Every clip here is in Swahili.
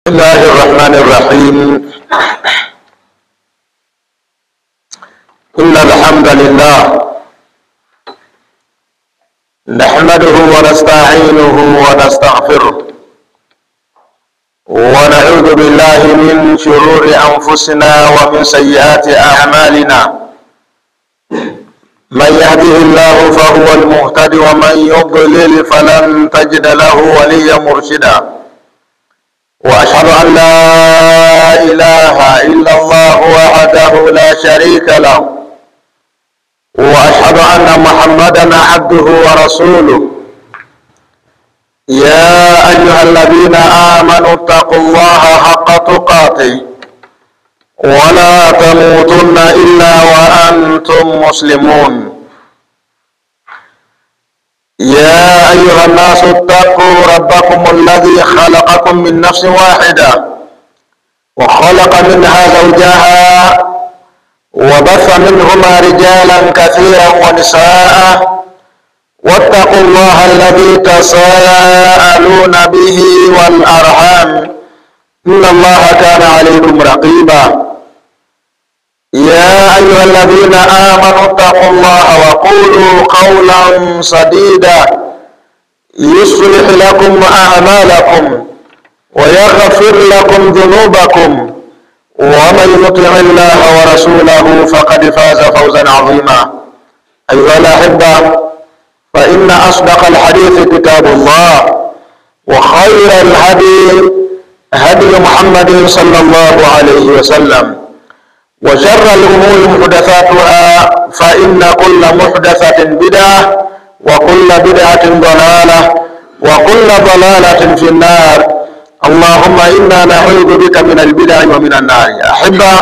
بسم الله الرحمن الرحيم. إن الحمد لله نحمده ونستعينه ونستغفره ونعوذ بالله من شرور أنفسنا ومن سيئات أعمالنا. من يهده الله فهو المهتد ومن يضلل فلن تجد له وليا مرشدا. وأشهد أن لا إله إلا الله وحده لا شريك له وأشهد أن محمدا عبده ورسوله. يا أيها الذين آمنوا اتقوا الله حق تقاته ولا تموتن إلا وأنتم مسلمون. يا أيها الناس اتقوا ربكم الذي خلقكم من نفس واحدة وخلق منها زوجها وبث منهما رجالا كثيرا ونساء واتقوا الله الذي تساءلون به والأرحام إن الله كان عليكم رقيبا. يا أيها الذين آمنوا اتقوا الله وقولوا قولا سديدا يصلح لكم أعمالكم ويغفر لكم ذنوبكم ومن يطع الله ورسوله فقد فاز فوزا عظيما. أيها الأحبة، فإن أصدق الحديث كتاب الله وخير الهدي هدي محمد صلى الله عليه وسلم وشر الأمور محدثاتها فإن كل محدثة بدعة وكل بدعة ضلالة وكل ضلالة في النار. اللهم إنا نعوذ بك من البدع ومن النار. أحبة،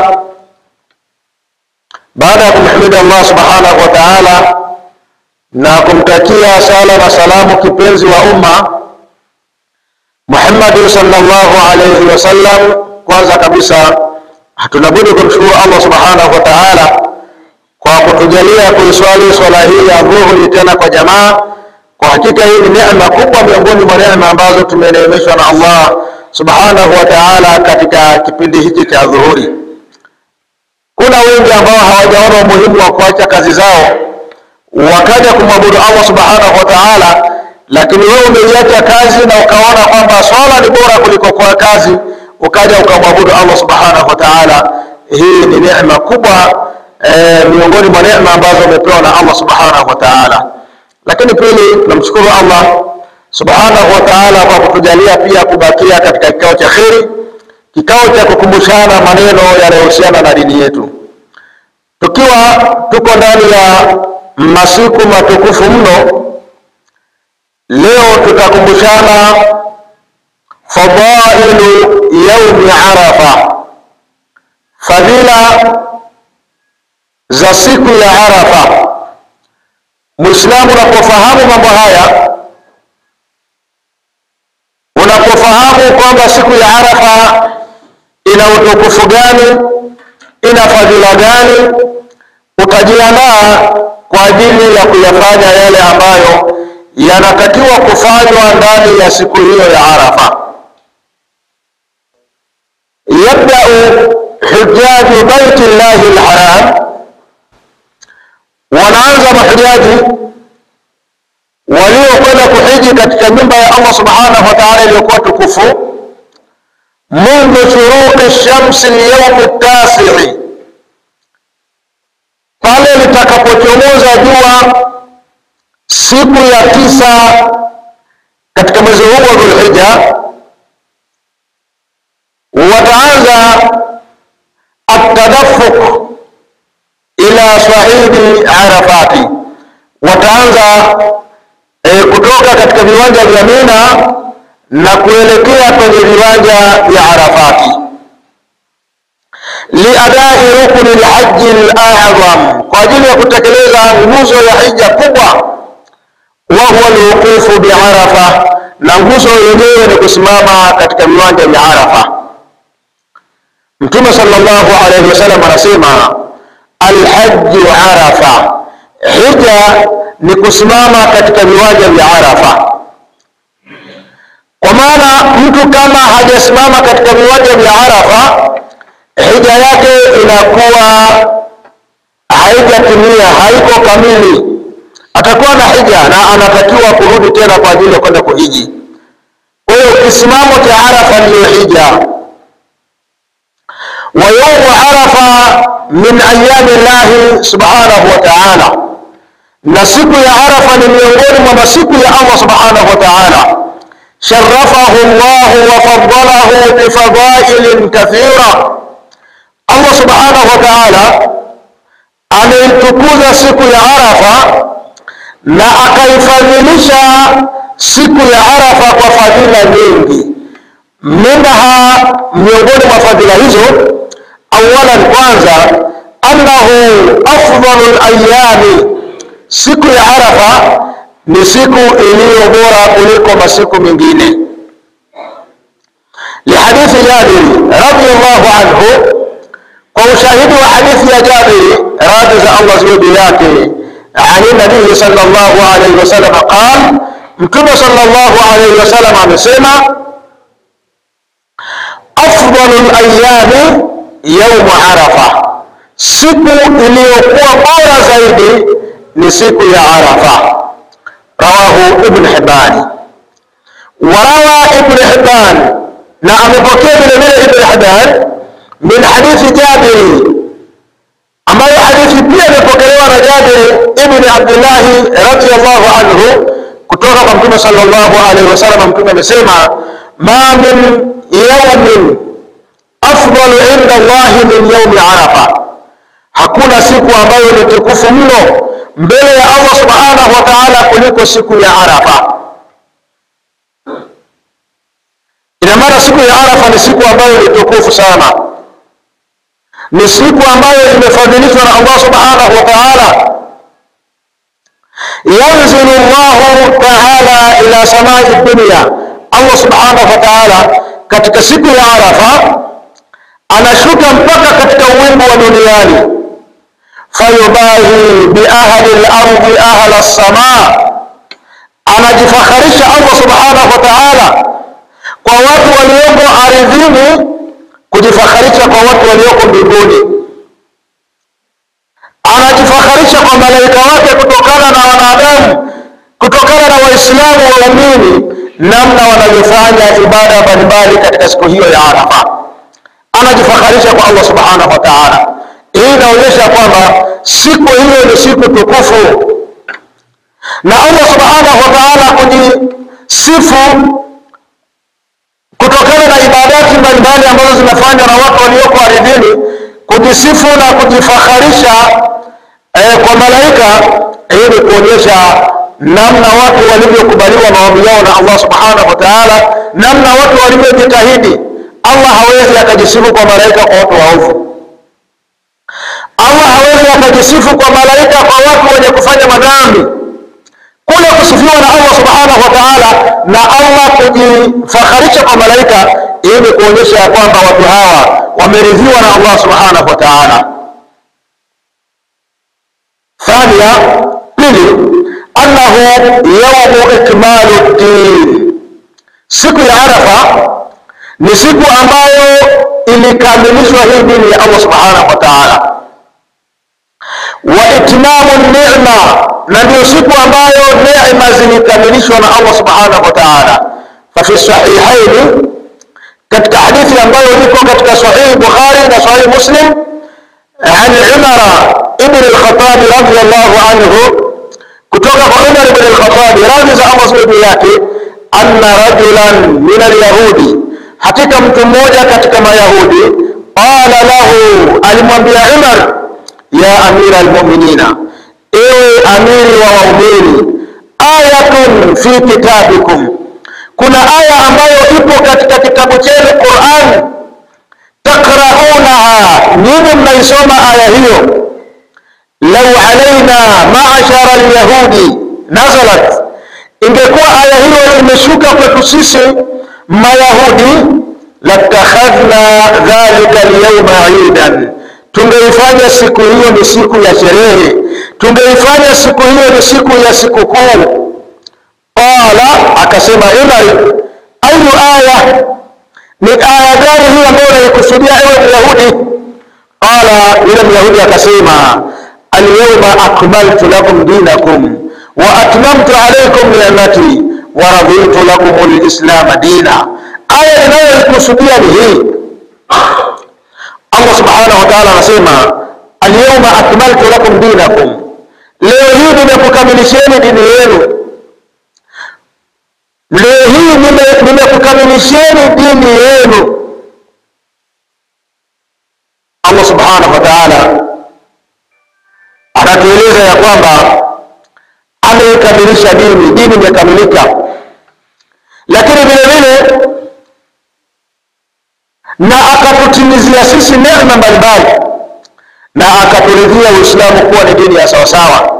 baada ya kumhimidi Allah subhanahu wa ta'ala na kumtakia sala na salamu kipenzi wa umma Muhammad sallallahu alayhi wasallam, kwanza kabisa hatunabudi kumshukuru Allah subhanahu wa ta'ala kwa kutujalia kuiswali swala hii ya dhuhuri tena kwa jamaa. Kwa hakika hii ni neema kubwa miongoni mwa neema ambazo tumeneemeshwa na Allah subhanahu wa ta'ala katika kipindi hiki cha dhuhuri. Kuna wengi ambao hawajaona umuhimu wa kuacha kazi zao wakaja kumwabudu Allah subhanahu wa ta'ala, lakini wewe umeiacha kazi na ukaona kwamba swala ni bora kuliko kwa kazi, ukaja ukamwabudu Allah subhanahu wa ta'ala. Hii ni neema kubwa miongoni mwa neema ambazo umepewa na Allah subhanahu wa ta'ala. Lakini pili, tunamshukuru Allah subhanahu wa ta'ala kwa kutujalia pia kubakia katika kikao cha kheri, kikao cha kukumbushana maneno yanayohusiana na dini yetu, tukiwa tuko ndani ya masiku matukufu mno. Leo tutakumbushana fadailu yaumi Arafa, fadhila za siku ya Arafa. Muislamu unapofahamu mambo haya, unapofahamu kwamba siku ya Arafa ina utukufu gani, ina fadhila gani, utajiandaa kwa ajili ya kuyafanya yale ambayo yanatakiwa kufanywa ndani ya siku hiyo ya Arafa. Yabda'u hujjaju baitillahi alharam, wanaanza mahujaji waliokwenda kuhiji katika nyumba ya Allah subhanahu wa ta'ala iliyokuwa tukufu, mundu shuruqi shamsi liyawmi at-tasi', pale litakapochomoza jua siku ya 9 katika mwezi huu wa Dhulhijja. Wataanza at-tadaffuq ila sahili Arafati, wataanza kutoka katika viwanja vya Mina na kuelekea kwenye viwanja vya Arafati, liadai rukni al-hajj al-a'zam, kwa ajili ya kutekeleza nguzo ya hija kubwa, wa huwa al-wuqufu bi Arafa, na nguzo yenyewe ni kusimama katika viwanja vya Arafa. Mtume sallallahu alayhi wasallam anasema al-hajj Arafa, hija ni kusimama katika viwanja vya Arafa. Kwa maana mtu kama hajasimama katika viwanja vya Arafa, hija yake inakuwa haijatimia, haiko kamili. Atakuwa na hija na anatakiwa kurudi tena kwa ajili ya kwenda kuhiji. Kwa hiyo kisimamo cha Arafa ndio hija. Wa yawmu Arafa min ayami Allah subhanahu wa ta'ala, na siku ya Arafa ni miongoni mwa masiku ya Allah subhanahu wa ta'ala. Sharafahu Allah wa faddalahu bi fadailin kathira. Allah subhanahu wa ta'ala ameitukuza siku ya Arafa na akaifadhilisha siku ya Arafa kwa fadhila nyingi. Minha, miongoni mwa fadhila hizo, awalan, kwanza, annahu afdalul ayami, siku ya Arafa ni siku iliyo bora kuliko masiku mengine. Lihadithi Jabir radhiyallahu anhu, kwa ushahidi wa hadithi ya Jabir radhi za Allah ziwe yake, ani nabii sallallahu alayhi wasallam qala, mtume sallallahu alayhi wasallam amesema, afdalul ayami yawm Arafa, siku iliyokuwa bora zaidi ni siku ya Arafa. Rawahu Ibn Hibban. Warawa Ibn Hibban, na amepokea vile vile Ibn Hibban min hadithi Jabir, ambayo hadithi pia imepokelewa na Jabir ibn Abdullah radhiyallahu anhu kutoka kwa Mtume sallallahu alaihi wasallam. Mtume amesema, ma min yawmin afdalu inda Allah min yawmi Arafa, hakuna siku ambayo ni tukufu mno mbele ya Allah subhanahu wa ta'ala kuliko siku ya Arafa. Ina maana siku ya Arafa ni siku ambayo ni tukufu sana, ni siku ambayo imefadhilishwa na Allah subhanahu wa ta'ala. Yanzilu Allah ta'ala ila samai dunya, Allah subhanahu wa ta'ala katika siku ya Arafa anashuka mpaka katika uwingu wa duniani. Fayubahi bi ahli al-ardi ahla as-samaa, anajifakharisha Allah subhanahu wa ta'ala kwa watu walioko ardhini kujifakharisha kwa watu walioko mbinguni. Anajifakharisha kwa malaika wake kutokana na wanadamu, kutokana na Waislamu waumini, namna wanavyofanya ibada mbalimbali katika siku hiyo ya Arafa. Anajifakharisha kwa Allah subhanahu wa ta'ala. Hii inaonyesha kwamba siku hiyo ni siku tukufu, na Allah subhanahu wa ta'ala kujisifu kutokana na ibadati mbalimbali ambazo zinafanywa na watu walioko ardhini, kujisifu na kujifakharisha kwa malaika. Hii ni kuonyesha namna watu walivyokubaliwa maombi yao na Allah subhanahu wa ta'ala, namna watu walivyojitahidi. Allah hawezi akajisifu kwa malaika kwa watu waovu. Allah hawezi akajisifu kwa malaika kwa watu wenye kufanya madhambi. Kule kusifiwa na Allah subhanahu wa ta'ala na Allah kujifakharisha kwa malaika, ili kuonyesha kwamba watu hawa wameridhiwa na Allah subhanahu wa ta'ala. Thania, pili, annahu yawmu ikmaluddin, siku ya Arafa ni siku ambayo ilikamilishwa hii dini ya Allah subhanahu wa ta'ala. Wa itmamu ni'ma, na ndio siku ambayo neema zilikamilishwa na Allah subhanahu wa ta'ala. Fa fi sahihaini, katika hadithi ambayo iko katika sahih Bukhari na sahih Muslim, an Umar ibn al-Khattab radhiyallahu anhu, kutoka kwa Umar ibn al-Khattab radhi za Allah subhanahu yake, anna rajulan min al-yahudi, hakika mtu mmoja katika mayahudi, qala lahu, alimwambia Umar, ya amira al-mu'minina, ewe amiri wa waumini, ayatun fi kitabikum, kuna aya ambayo ipo katika kitabu chenu Qur'an, takraunaha, nyinyi mnaisoma aya hiyo, law alaina ma'ashara al-yahudi nazalat, ingekuwa aya hiyo imeshuka kwetu sisi Mayahudi, latakhadhna dhalika al-yawma 'idan, tungeifanya siku hiyo ni siku ya sherehe, tungeifanya siku hiyo ni siku ya sikukuu. Qala, akasema Umar, ayu aya, ni aya gani hii ambayo unaikusudia ewe Myahudi? Qala, yule Myahudi akasema, al-yawma akmaltu lakum dinakum wa atmamtu alaykum ni'mati wa raditu lakum al-islam dina. Aya inayokusudia ni hii. Allah subhanahu wa ta'ala anasema, al-yawma akmaltu lakum dinakum, leo hii nimekukamilisheni dini yenu. Leo hii nimekukamilisheni dini yenu. Allah subhanahu wa ta'ala anatueleza ya kwamba ameikamilisha dini imekamilika, lakini vile vile na akatutimizia sisi neema mbalimbali, na akaturidhia Uislamu kuwa ni dini ya sawasawa.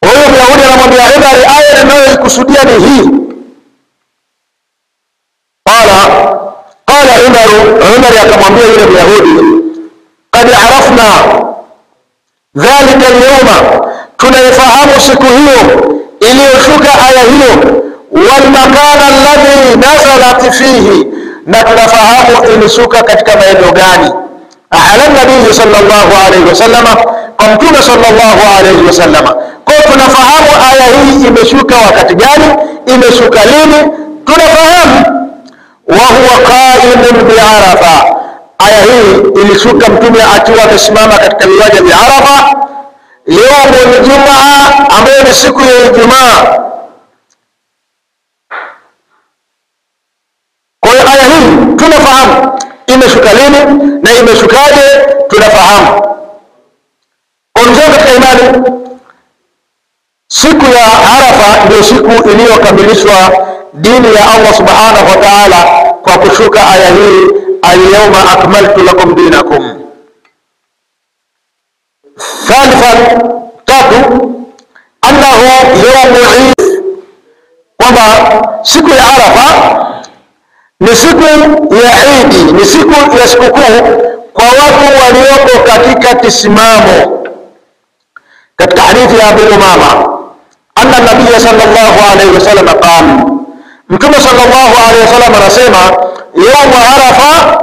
Huyo Myahudi anamwambia Umar, aya inayokusudia ni hii. Qala Umar akamwambia yule Myahudi, qad arafna dhalika al-yawma, tunaifahamu siku hiyo iliyoshuka aya hiyo, wal makana alladhi nazalat fihi, na tunafahamu ilishuka katika maeneo gani. Ala nabii sallallahu alayhi wasallam, kwa mtume sallallahu alayhi wasallam. Kwa tunafahamu aya hii imeshuka wakati gani, imeshuka lini, tunafahamu. Wa huwa qa'imun bi Arafa, aya hii ilishuka mtume akiwa amesimama katika viwanja vya Arafa, yaumul Jumaa, ambayo ni siku ya Ijumaa. Kwa hiyo aya hii tunafahamu imeshuka lini na imeshukaje, tunafahamu. Kwa ndugu katika imani, siku ya Arafa ndio siku iliyokamilishwa dini ya Allah subhanahu wa ta'ala kwa kushuka aya hii, al-yawma akmaltu lakum dinakum. Thalithan, tatu, annahu yawmu Eid, kwamba siku ya Arafa ni siku ya Eid, ni siku ya sikukuu kwa watu walioko katika kisimamo. Katika hadithi ya Abu Umama, anna nabiy sallallahu alayhi wasallam qala, mtume sallallahu alayhi wasallam anasema, yawmu Arafa,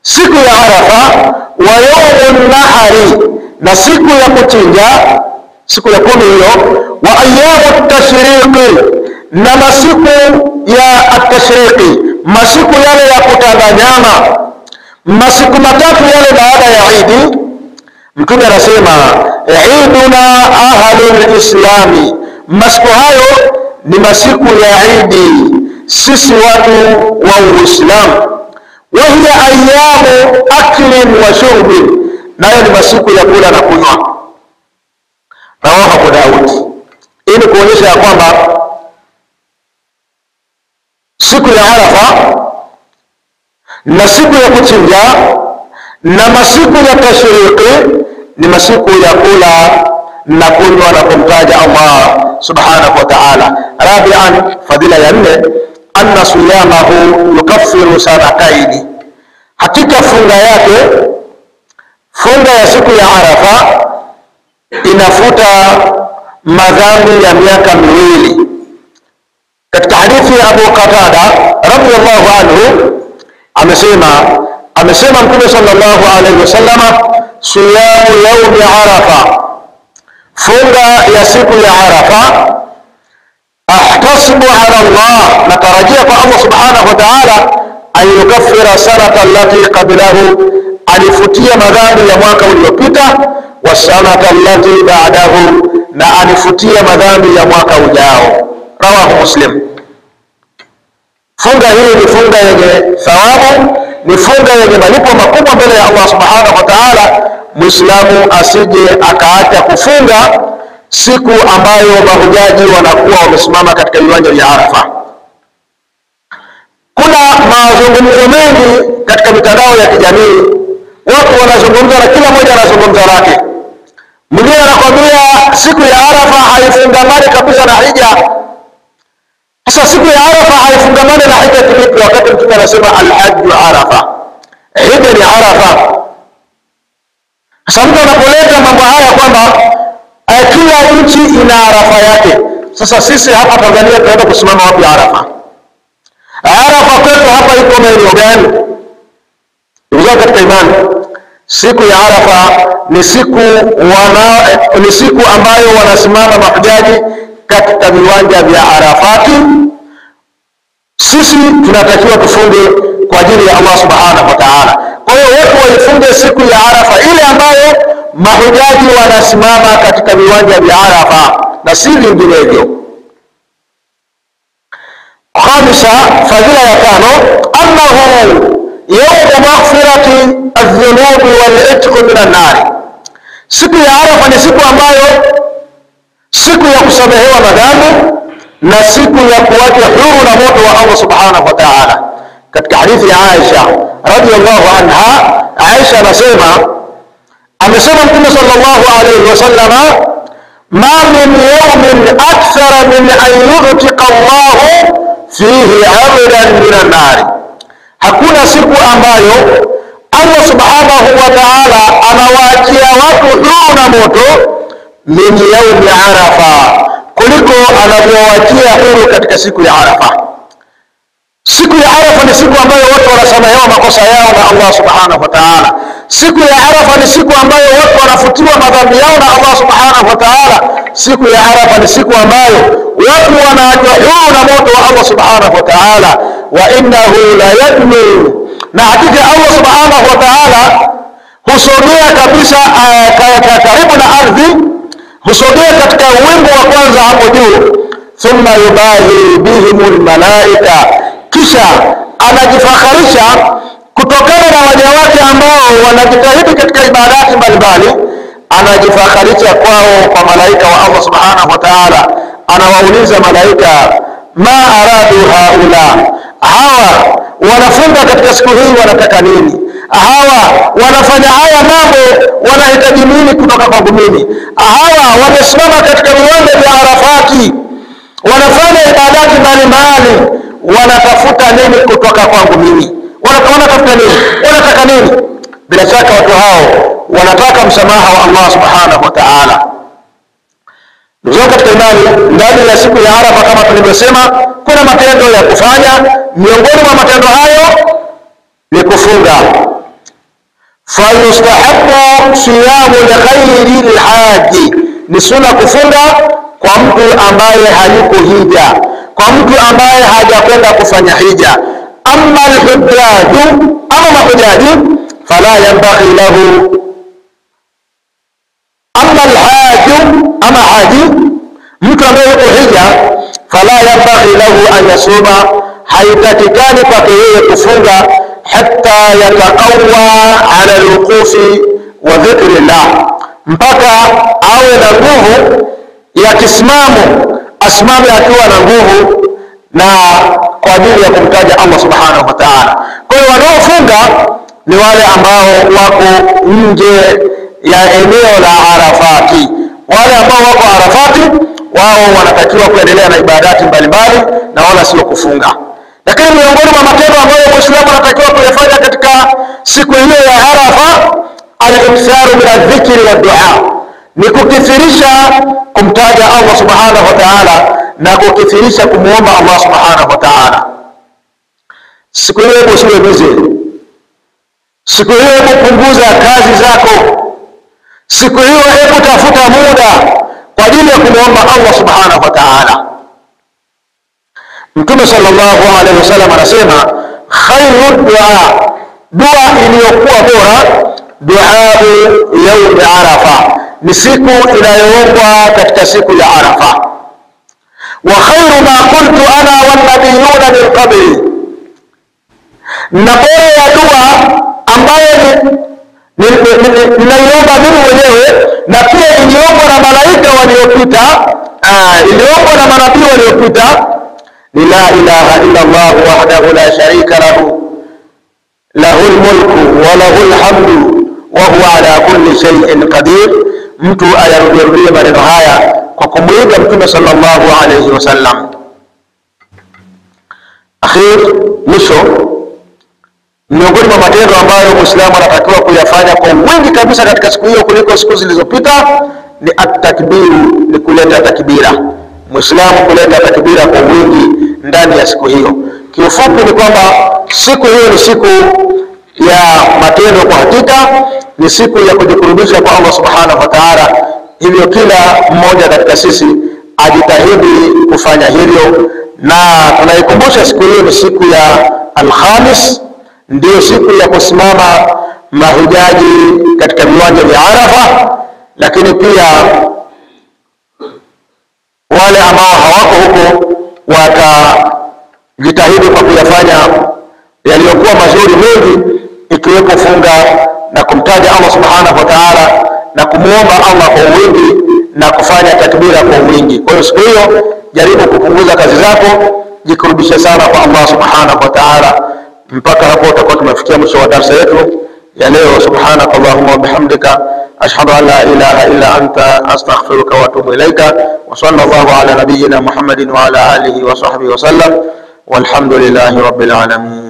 siku ya Arafa, wa yawmun nahari, na siku ya kuchinja, siku ya 10 hiyo, wa ayyamu tashriqi, na masiku ya at-tashriqi, masiku yale ya kutaga nyama, masiku matatu yale baada ya Eid. Mtume anasema, Eiduna ahlul islami, masiku hayo ni masiku ya Eid, sisi watu wa Uislamu. Wa hiya ayyamu aklin wa shurbin, nayo ni masiku ya kula na kunywa. Rawahu Abu Daud. Ili kuonyesha ya kwamba siku ya Arafa na siku ya kuchinja na masiku ya tashriqi ni masiku ya kula na kunywa na kumtaja Allah subhanahu wa ta'ala. Rabi'an, fadila ya 4, anna siyamahu yukaffiru sanataini, hakika funga yake, funga ya siku ya Arafa inafuta madhambi ya miaka 2. Katika hadithi ya Abu Qatada radhiyallahu anhu amesema Mtume sallallahu alayhi wasallam, siyamu yawmi Arafa, funga ya siku ya Arafa, ahtasibu ala Allah, natarajia kwa Allah subhanahu wa ta'ala, an yukaffira sanata allati qablahu, alifutia madhambi ya mwaka uliopita, wa sanata allati ba'dahu, na alifutia madhambi ya mwaka ujao. Rawahu Muslim. Funga hii ni funga yenye thawabu, ni funga yenye malipo makubwa mbele ya Allah subhanahu wa ta'ala. Muislamu asije akaacha kufunga siku ambayo mahujaji wanakuwa wamesimama katika viwanja vya Arafa. Kuna mazungumzo mengi katika mitandao ya kijamii, watu wanazungumza na kila mmoja anazungumza lake. Mwingine anakwambia siku ya Arafa haifungamani kabisa na hija. Sasa siku ya Arafa haifungamani na hija kivipi, wakati Mtume anasema al-hajju Arafa, hija ni Arafa? Sasa mtu anapoleta mambo haya kwamba kila nchi ina Arafa yake, sasa sisi hapa Tanzania tunaenda kusimama wapi Arafa? Arafa kwetu hapa iko maeneo gani? Ndugu katika imani, siku ya Arafa ni siku ambayo wanasimama mahujaji katika viwanja vya Arafati. Sisi tunatakiwa tufunge kwa ajili ya Allah subhanahu wa ta'ala. Kwa hiyo watu waifunge siku ya Arafa ile ambayo mahujaji wanasimama katika viwanja vya Arafa na si vinginevyo. Khamisa, fadhila ya tano, annahu yawm maghfirati adh-dhunubi wal-itq min an-nar. Siku ya Arafa ni siku ambayo siku ya kusamehewa madhambi na siku ya kuachwa huru na moto wa Allah subhanahu wa ta'ala. Katika hadithi ya Aisha radhiyallahu anha, Aisha amesema Mtume sallallahu alayhi wasallam, ma min yawmin akthara min an yu'tiqa Allah fihi 'abdan min an-nar. Hakuna siku ambayo Allah subhanahu wa ta'ala anawaachia watu huru na moto min yawmi Arafa, kuliko anavyowaachia huru katika siku ya Arafa. Siku ya Arafa ni siku ambayo watu wanasamehewa makosa yao na Allah subhanahu wa ta'ala. Siku ya Arafa ni siku ambayo watu wanafutiwa madhambi yao na Allah subhanahu wa ta'ala. Siku ya Arafa ni siku ambayo watu wanaachwa huru na moto wa Allah subhanahu wa ta'ala. Wa innahu la yadnu, na hakika Allah subhanahu wa ta'ala husogea kabisa karibu na ardhi, husogea katika wingu wa kwanza hapo juu. Thumma yubahi bihimul malaika, kisha anajifakharisha kutokana na waja wake ambao wanajitahidi katika ibadati mbalimbali, anajifakharisha kwao kwa malaika wa Allah subhanahu wa ta'ala. Anawauliza malaika, ma aradu haula, hawa wanafunga katika siku hii wanataka nini? Hawa wanafanya haya mambo wanahitaji nini kutoka kwangu mimi? Hawa wamesimama katika viwanja vya Arafati wanafanya ibadati mbalimbali, wanatafuta nini kutoka kwangu mimi? Wanatafuta nini? Wanataka nini? Bila shaka watu hao wanataka msamaha wa Allah subhanahu wa ta'ala. Ndio katika imani, ndani ya siku ya Arafa kama tulivyosema, kuna matendo ya kufanya. Miongoni mwa matendo hayo ni kufunga. Fayustahabu siyamu li ghairi al-haji, ni sunna kufunga kwa mtu ambaye hayuko hija, kwa mtu ambaye hajakwenda kufanya hija. Amma al-hujjaju, ama mahujaji, fala yanbaghi lahu. Amma al-haju, ama haji, mtu ambaye yuko hija, fala yanbaghi lahu an yasuma, haitakikani kwake yeye kufunga hatta yataqawwa ala al-wuqufi wa dhikrillah, mpaka awe na nguvu ya kisimamo, asimame akiwa na nguvu na kwa ajili ya kumtaja Allah subhanahu wa ta'ala. Kwa hiyo wanaofunga ni wale ambao wako nje ya eneo la Arafati. Wale ambao wako Arafati, wao wanatakiwa kuendelea na ibadati mbalimbali na wala sio kufunga. Lakini miongoni mwa matendo ambayo Muislamu anatakiwa kuyafanya katika siku hiyo ya Arafa, al-iktharu min adh-dhikri wa du'a, ni kukithirisha kumtaja Allah subhanahu wa ta'ala na kukithirisha kumuomba Allah subhanahu wa ta'ala. Siku hiyo usiwe busy. Siku hiyo kupunguza kazi zako. Siku hiyo hebu tafuta muda kwa ajili ya kumuomba Allah subhanahu wa ta'ala. Mtume sallallahu alaihi wasallam anasema, khairu du'a, dua iliyokuwa bora, dua yaum Arafa, ni siku inayoombwa katika siku ya Arafa. Wa khairu ma qultu ana wan nabiyuna min qabli, na bora ya dua ambayo ninaiomba mimi mwenyewe na pia iliombwa na malaika waliopita, iliombwa na manabii waliopita, ni la ilaha illa Allah wahdahu la sharika lahu, lahul mulku wa lahul hamdu wa huwa ala kulli shay'in qadir. Mtu ayarudia maneno haya kwa kumuiga Mtume sallallahu alayhi wasallam. Akhir, mwisho, miongoni mwa matendo ambayo Muislamu anatakiwa kuyafanya kwa wingi kabisa katika siku hiyo kuliko siku zilizopita ni at-takbiru, ni kuleta takbira. Muislamu kuleta takbira kwa wingi ndani ya siku hiyo. Kiufupi ni kwamba siku hiyo ni siku ya matendo kwa hakika, ni siku ya kujikurubisha kwa Allah subhanahu wa ta'ala. Hivyo kila mmoja katika sisi ajitahidi kufanya hivyo, na tunaikumbusha siku hiyo ni siku ya Alhamis, ndio siku ya kusimama mahujaji katika viwanja vya Arafa. Lakini pia wale ambao hawako huko watajitahidi kwa kuyafanya yaliyokuwa mazuri mengi, ikiwepo funga na kumtaja Allah subhanahu wa ta'ala na kumuomba Allah kwa wingi na kufanya takbira kwa wingi. Kwa hiyo siku hiyo jaribu kupunguza kazi zako, jikurubishe sana kwa Allah subhanahu wa ta'ala. Mpaka hapo tutakuwa tumefikia mwisho wa darasa yetu ya leo. Subhanakallahumma wa bihamdika, ashhadu an la ilaha illa anta, astaghfiruka wa atubu ilaika. Wa sallallahu ala nabiyyina Muhammadin wa ala alihi wa sahbihi wa sallam, walhamdulillahi rabbil alamin.